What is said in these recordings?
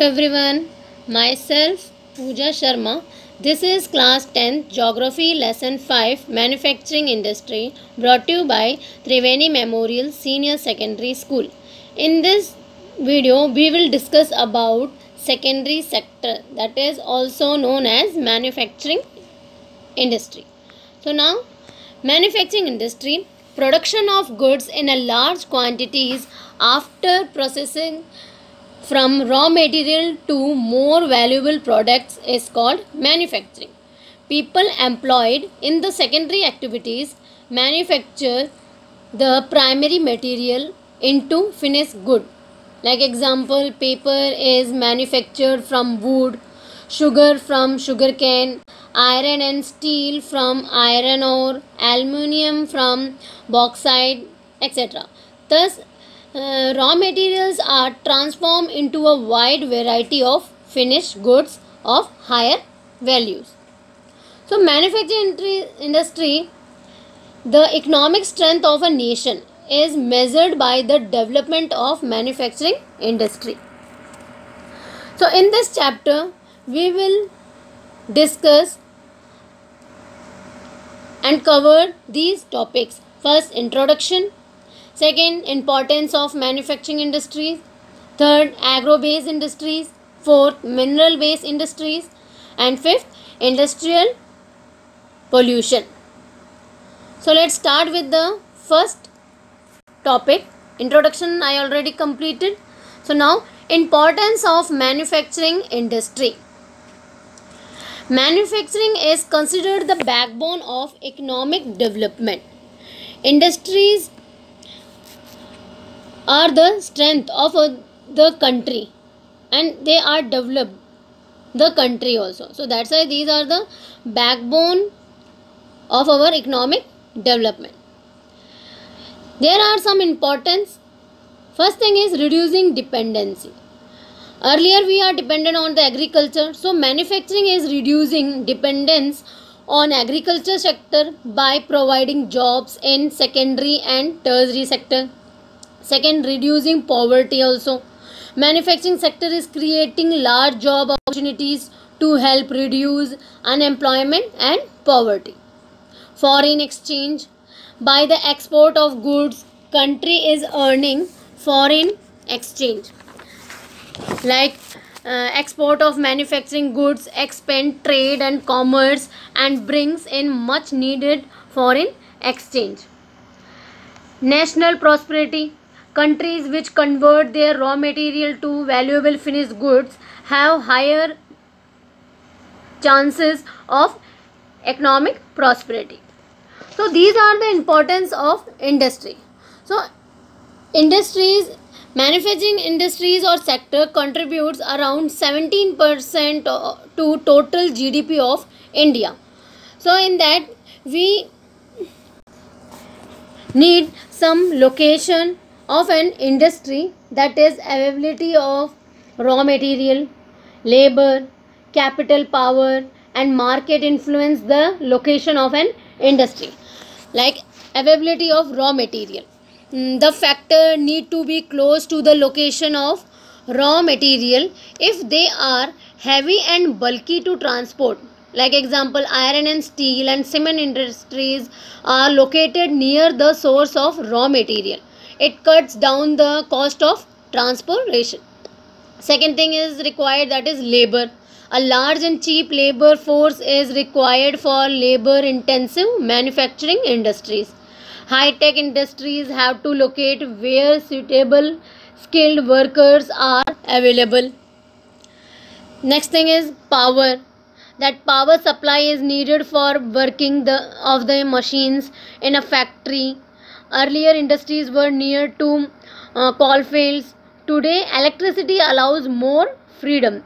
everyone, myself Pooja Sharma. This is class 10th Geography lesson 5 Manufacturing Industry brought to you by Triveni Memorial Senior Secondary School. In this video we will discuss about secondary sector, that is also known as manufacturing industry. So now manufacturing industry, production of goods in a large quantities after processing from raw material to more valuable products is called manufacturing. People employed in the secondary activities manufacture the primary material into finished good. Like example, paper is manufactured from wood, sugar from sugarcane, iron and steel from iron ore, aluminium from bauxite, etc. Thus, raw materials are transformed into a wide variety of finished goods of higher values. So, manufacturing industry, the economic strength of a nation is measured by the development of manufacturing industry. So, in this chapter, we will discuss and cover these topics. First, introduction. Second, importance of manufacturing industries. Third, agro-based industries. Fourth, mineral-based industries. And fifth, industrial pollution. So let's start with the first topic. Introduction I already completed. So now, importance of manufacturing industry. Manufacturing is considered the backbone of economic development. Industries are the strength of the country and they are developed the country also. So that's why these are the backbone of our economic development. There are some importance. First thing is reducing dependency. Earlier we are dependent on the agriculture. So manufacturing is reducing dependence on agriculture sector by providing jobs in secondary and tertiary sector. Second, reducing poverty also. Manufacturing sector is creating large job opportunities to help reduce unemployment and poverty. Foreign exchange. By the export of goods, country is earning foreign exchange. Like export of manufacturing goods expand trade and commerce and brings in much needed foreign exchange. National prosperity. Countries which convert their raw material to valuable finished goods have higher chances of economic prosperity. So these are the importance of industry. So manufacturing industries or sector contributes around 17% to total GDP of India. So in that we need some location of an industry, that is availability of raw material, labor, capital power and market influence the location of an industry. Like availability of raw material, the factor need to be close to the location of raw material if they are heavy and bulky to transport. Like example, iron and steel and cement industries are located near the source of raw material. It cuts down the cost of transportation. Second thing is required, that is labor. A large and cheap labor force is required for labor intensive manufacturing industries. High-tech industries have to locate where suitable skilled workers are available. Next thing is power. That power supply is needed for working of the machines in a factory. Earlier industries were near to coal fields. Today electricity allows more freedom.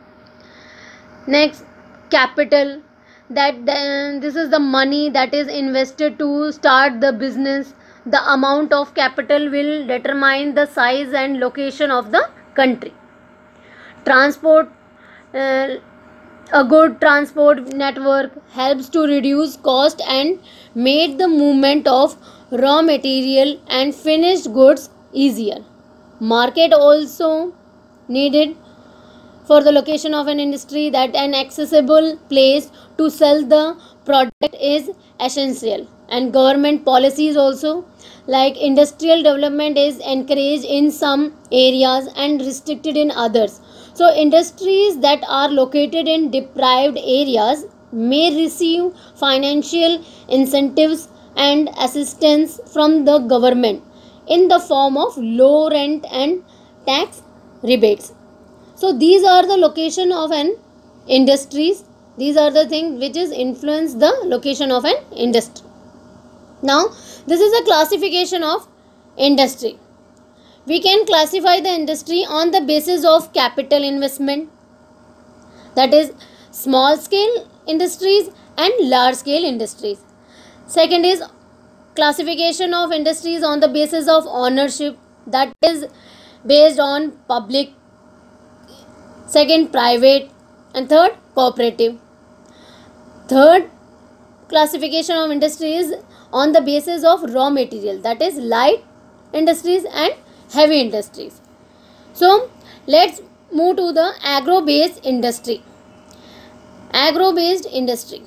Next, capital. This is the money that is invested to start the business. The amount of capital will determine the size and location of the country. Transport. A good transport network helps to reduce cost and make the movement of raw material and finished goods easier. Market also needed for the location of an industry, that an accessible place to sell the product is essential. And government policies also, like industrial development is encouraged in some areas and restricted in others. So industries that are located in deprived areas may receive financial incentives and assistance from the government in the form of low rent and tax rebates. So these are the location of an industries. These are the things which is influence the location of an industry. Now this is a classification of industry. We can classify the industry on the basis of capital investment, that is small scale industries and large scale industries. Second is classification of industries on the basis of ownership, that is based on public, second private, and third cooperative. Third classification of industries on the basis of raw material, that is light industries and heavy industries. So let's move to the agro-based industry. Agro-based industry.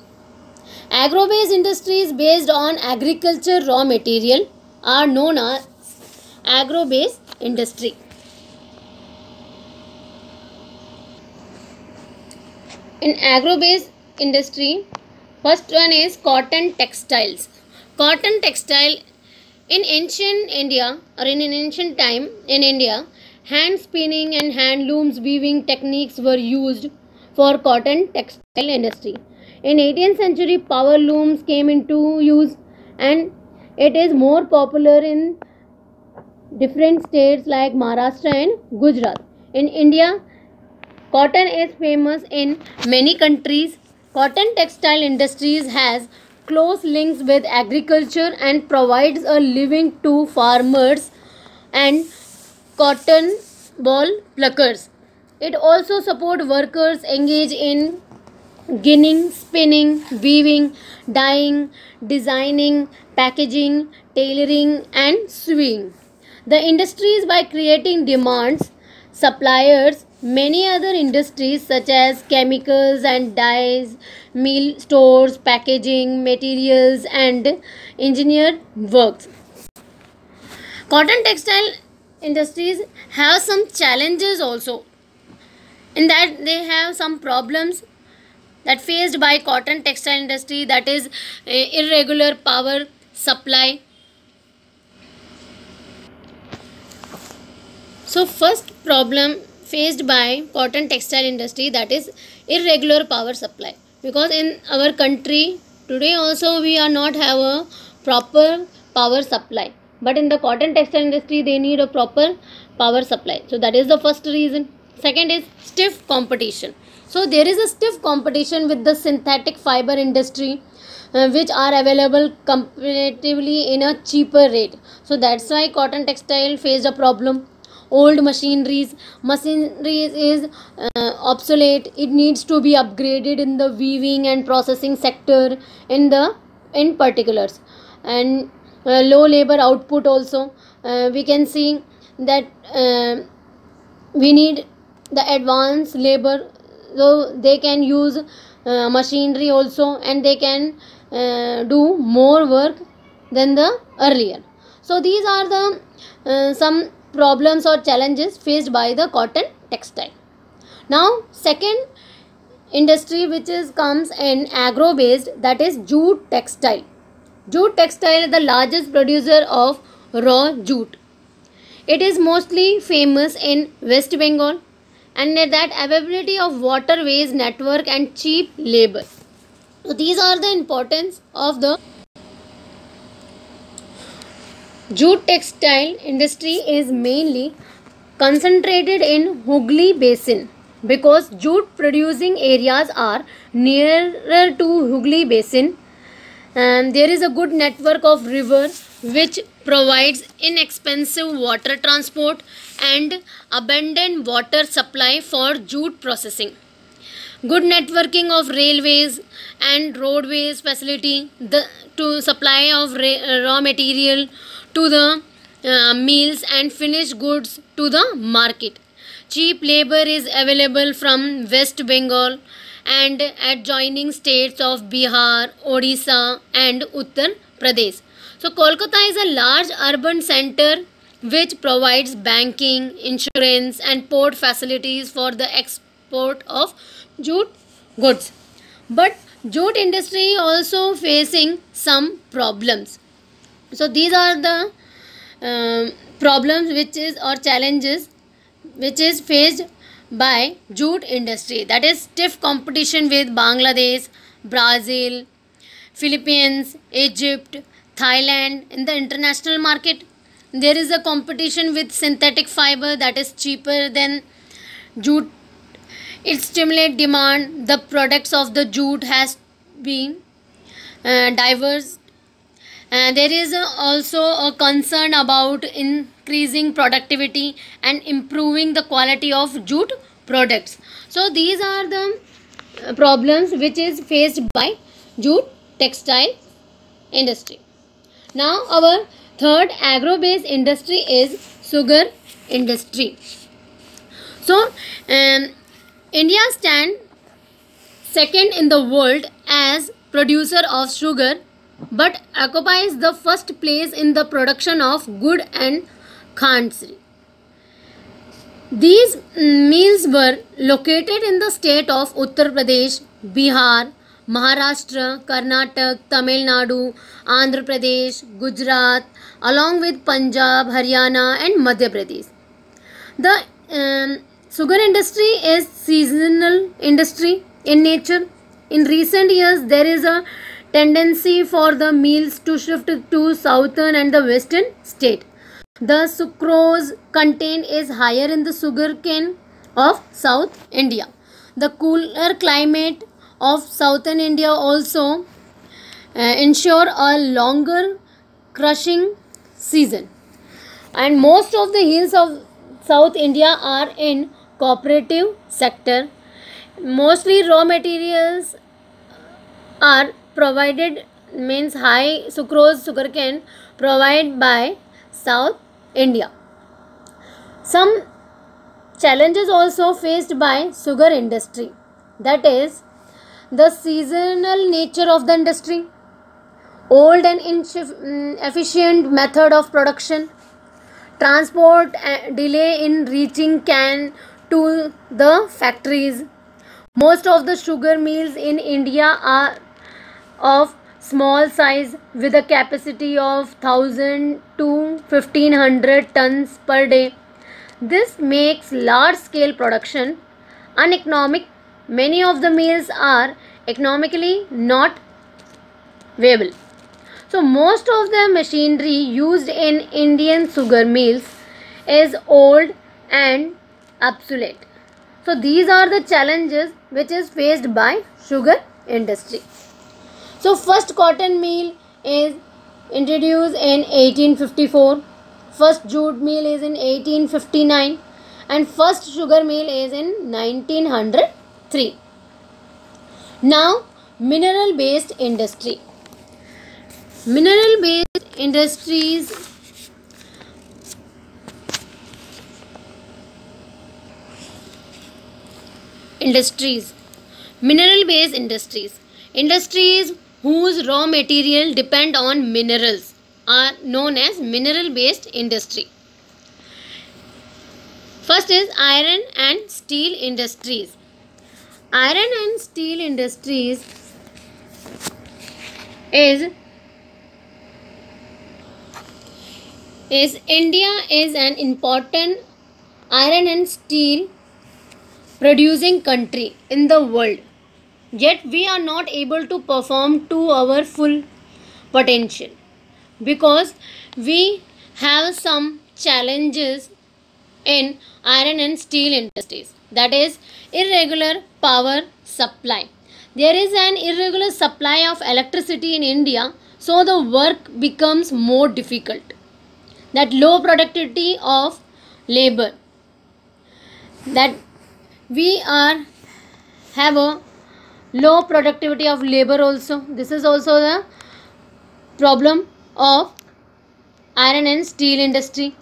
Agro-based industries based on agriculture raw material are known as agro-based industry. In agro-based industry, first one is cotton textiles. Cotton textile in ancient India, or in an ancient time in India, hand spinning and hand looms weaving techniques were used for cotton textile industry. In 18th century, power looms came into use and it is more popular in different states like Maharashtra and Gujarat. In India, cotton is famous in many countries. Cotton textile industries has close links with agriculture and provides a living to farmers and cotton ball pluckers. It also supports workers engaged in ginning, spinning, weaving, dyeing, designing, packaging, tailoring, and sewing. The industries, by creating demands, suppliers, many other industries such as chemicals and dyes, meal stores, packaging, materials, and engineered works. Cotton textile industries have some challenges also, in that they have some problems that faced by cotton textile industry, that is irregular power supply. So first problem faced by cotton textile industry, that is irregular power supply, because in our country today also we are not have a proper power supply, but in the cotton textile industry they need a proper power supply. So that is the first reason. Second is stiff competition. So there is a stiff competition with the synthetic fiber industry, which are available comparatively in a cheaper rate. So that's why cotton textile faced a problem. Old machinery is obsolete. It needs to be upgraded in the weaving and processing sector in particulars, and low labor output also. We can see that we need the advanced labor, so they can use machinery also, and they can do more work than the earlier. So these are the some problems or challenges faced by the cotton textile. Now second industry which is comes in agro based, that is jute textile. Jute textile is the largest producer of raw jute. It is mostly famous in West Bengal, and that availability of waterways network and cheap labor. So these are the importance of the jute textile industry. Is mainly concentrated in Hooghly Basin, because jute producing areas are nearer to Hooghly Basin, and there is a good network of river which provides inexpensive water transport and abundant water supply for jute processing. Good networking of railways and roadways facility to supply of raw material to the mills and finished goods to the market. cheap labor is available from West Bengal and adjoining states of Bihar, Odisha and Uttar Pradesh. So Kolkata is a large urban center which provides banking, insurance and port facilities for the export of jute goods. But jute industry also facing some problems. So these are the problems which is or challenges which is faced by jute industry, that is stiff competition with Bangladesh, Brazil, Philippines, Egypt, Thailand in the international market. There is a competition with synthetic fiber that is cheaper than jute. It stimulates demand. The products of the jute has been diverse. There is also a concern about increasing productivity and improving the quality of jute products. So these are the problems which is faced by jute textile industry. Now our third agro-based industry is sugar industry. So India stands second in the world as producer of sugar, but occupies the first place in the production of gur and khandsi. These mills were located in the state of Uttar Pradesh, Bihar, Maharashtra, Karnataka, Tamil Nadu, Andhra Pradesh, Gujarat, along with Punjab, Haryana and Madhya Pradesh. The sugar industry is seasonal industry in nature. In recent years, there is a tendency for the mills to shift to southern and the western state. The sucrose content is higher in the sugar cane of South India. The cooler climate of southern India also ensure a longer crushing season. And most of the hills of South India are in cooperative sector. Mostly raw materials are provided, means high sucrose sugarcane provided by South India. Some challenges also faced by sugar industry, that is the seasonal nature of the industry, old and inefficient method of production, transport delay in reaching cane to the factories. Most of the sugar mills in India are of small size with a capacity of 1000 to 1500 tons per day. This makes large scale production uneconomic. Many of the mills are economically not viable. So most of the machinery used in Indian sugar mills is old and obsolete. So these are the challenges which is faced by sugar industry. So first cotton mill is introduced in 1854, first jute mill is in 1859 and first sugar mill is in 1903. Now mineral based industry. Mineral based industries mineral based industries whose raw material depend on minerals are known as mineral based industry. First is iron and steel industries. Iron and steel industries is India is an important iron and steel producing country in the world. Yet we are not able to perform to our full potential because we have some challenges in iron and steel industries, that is irregular power supply. There is an irregular supply of electricity in India, so the work becomes more difficult. That low productivity of labor, that we have a low productivity of labor also. This is also the problem of iron and steel industry.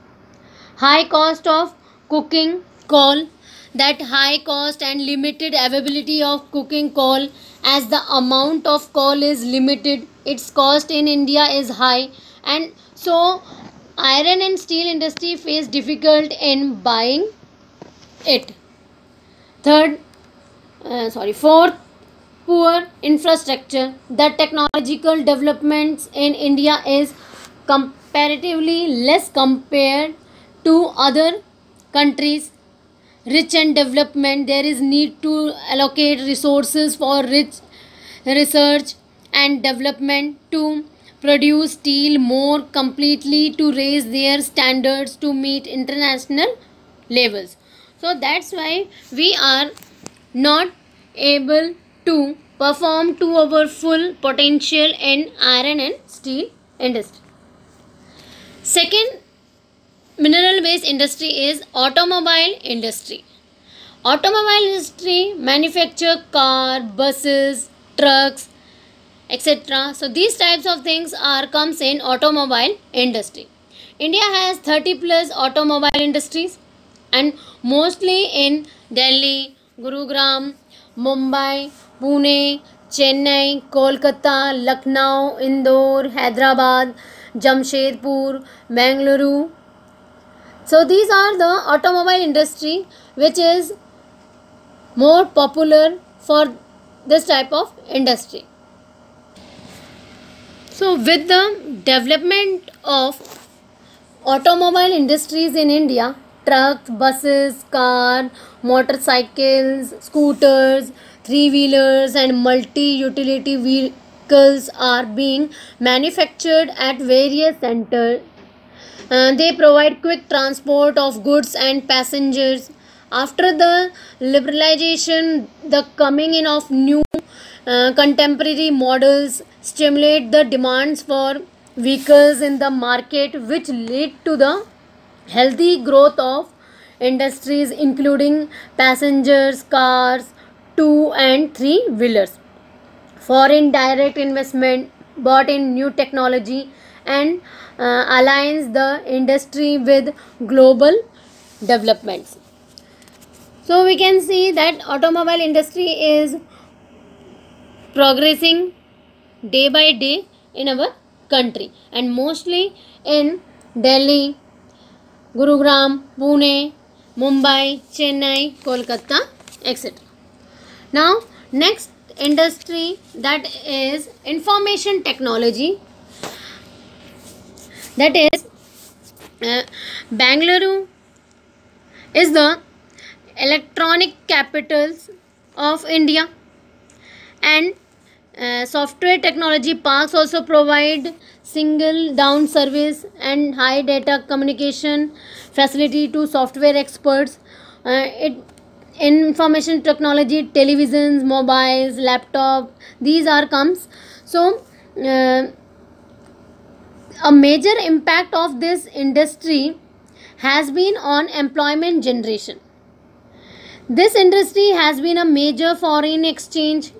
High cost of cooking coal, that high cost and limited availability of cooking coal. As the amount of coal is limited, its cost in India is high, and so iron and steel industry face difficult in buying it. Fourth, poor infrastructure. The technological developments in India is comparatively less compared to other countries rich and development. There is need to allocate resources for rich research and development to produce steel more completely, to raise their standards to meet international levels. So that's why we are not able to perform to our full potential in iron and steel industry. Second mineral waste industry is automobile industry. Automobile industry manufacture car, buses, trucks, etc. So these types of things comes in automobile industry. India has 30 plus automobile industries, and mostly in Delhi, Gurugram, Mumbai, Pune, Chennai, Kolkata, Lucknow, Indore, Hyderabad, Jamshedpur, Bengaluru. So these are the automobile industry which is more popular for this type of industry. So with the development of automobile industries in India, trucks, buses, car, motorcycles, scooters, three-wheelers and multi-utility vehicles are being manufactured at various centers. They provide quick transport of goods and passengers. After the liberalization, the coming in of new contemporary models stimulate the demands for vehicles in the market, which lead to the healthy growth of industries including passengers cars, two and three wheelers. Foreign direct investment brought in new technology and aligns the industry with global developments. So we can see that automobile industry is progressing day by day in our country, and mostly in Delhi, Gurugram, Pune, Mumbai, Chennai, Kolkata, etc. Now next industry, that is information technology, that is Bangalore is the electronic capitals of India, and software technology parks also provide single down service and high data communication facility to software experts. It information technology, televisions, mobiles, laptop, these are comes. So a major impact of this industry has been on employment generation. This industry has been a major foreign exchange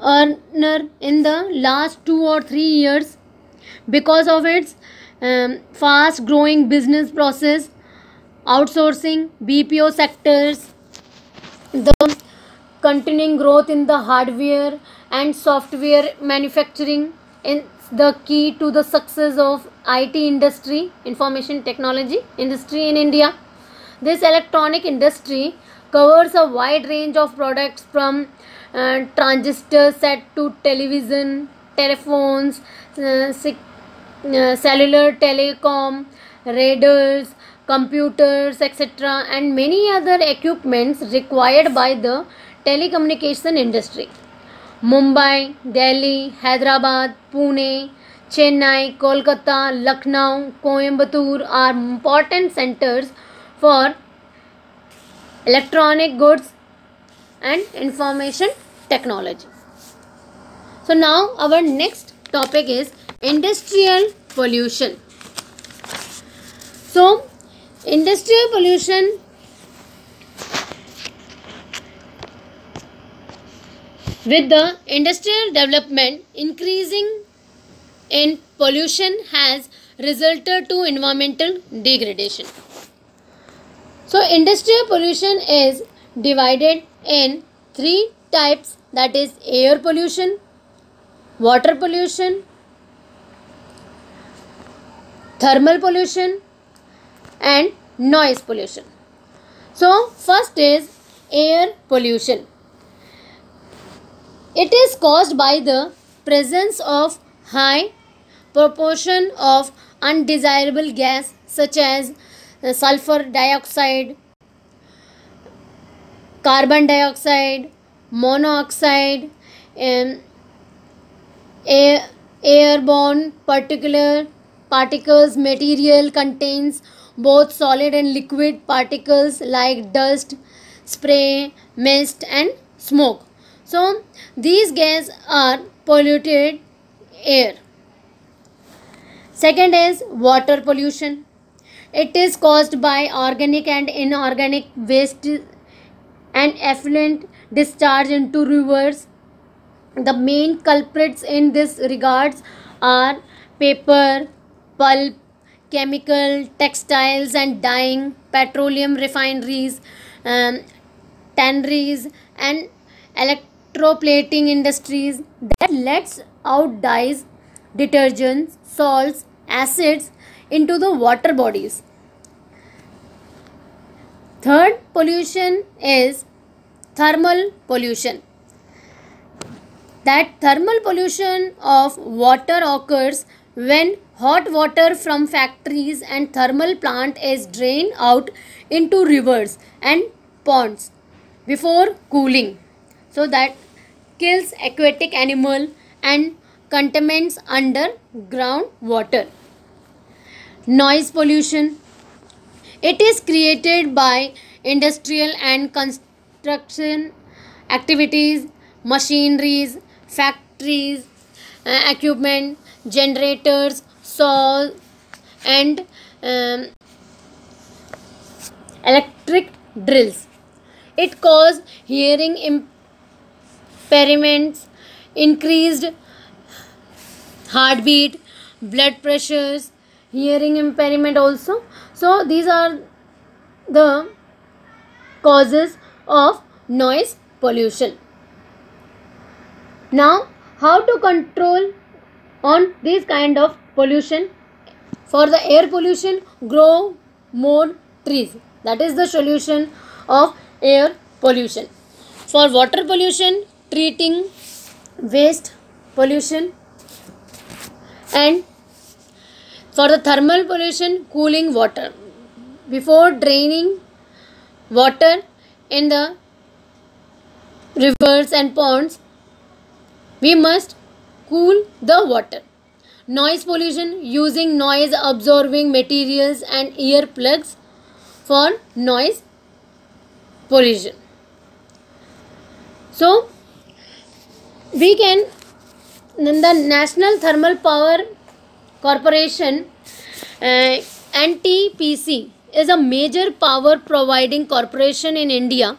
earner in the last 2 or 3 years because of its fast growing business process, outsourcing, BPO sectors, the continuing growth in the hardware and software manufacturing is the key to the success of IT industry, information technology industry in India. This electronic industry covers a wide range of products from transistor set to television, telephones, cellular telecom, radars, computers, etc., and many other equipments required by the telecommunication industry. Mumbai, Delhi, Hyderabad, Pune, Chennai, Kolkata, Lucknow, Coimbatore are important centers for electronic goods and information technology. So now our next topic is industrial pollution. So industrial pollution with the industrial development increasing in pollution has resulted to environmental degradation. So industrial pollution is divided in three types, that is air pollution, water pollution, thermal pollution and noise pollution. So first is air pollution. It is caused by the presence of high proportion of undesirable gas such as sulfur dioxide, carbon dioxide, monoxide, and airborne particles. Material contains both solid and liquid particles like dust, spray, mist and smoke. So these gases are polluted air. Second is water pollution. It is caused by organic and inorganic waste and effluent discharge into rivers. The main culprits in this regards are paper, pulp, chemical, textiles and dyeing, petroleum refineries, tanneries and electroplating industries that lets out dyes, detergents, salts, acids into the water bodies. Third pollution is thermal pollution. That thermal pollution of water occurs when hot water from factories and thermal plant is drained out into rivers and ponds before cooling. So that kills aquatic animal and contaminates underground water. Noise pollution. It is created by industrial and construction activities, machineries, factories, equipment, generators, saws and electric drills. It causes hearing impairments, increased heartbeat, blood pressures, hearing impairment also. So these are the causes of noise pollution. Now how to control on this kind of pollution? For the air pollution, grow more trees. That is the solution of air pollution. For water pollution, treating waste pollution, and for the thermal pollution, cooling water. Before draining water in the rivers and ponds, we must cool the water. Noise pollution, using noise absorbing materials and ear plugs for noise pollution. So we can, the National Thermal Power Corporation, NTPC, is a major power providing corporation in India,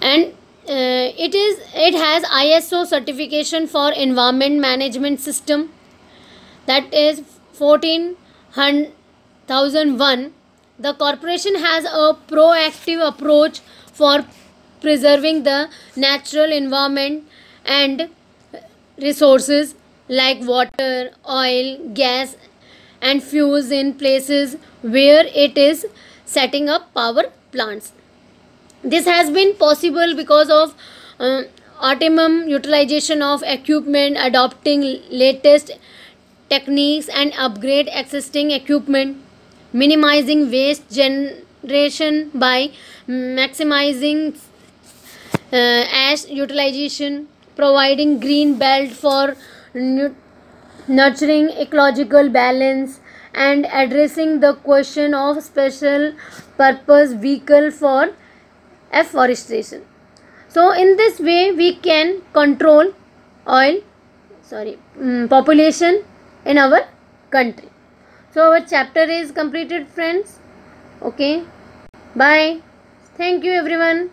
and it has ISO certification for environment management system, that is 14001. The corporation has a proactive approach for preserving the natural environment and resources like water, oil, gas and fuels in places where it is setting up power plants. This has been possible because of optimum utilization of equipment, adopting latest techniques and upgrade existing equipment, minimizing waste generation by maximizing ash utilization, providing green belt for nurturing ecological balance, and addressing the question of special purpose vehicle for afforestation. So in this way we can control population in our country. So our chapter is completed, friends. Okay, bye. Thank you everyone.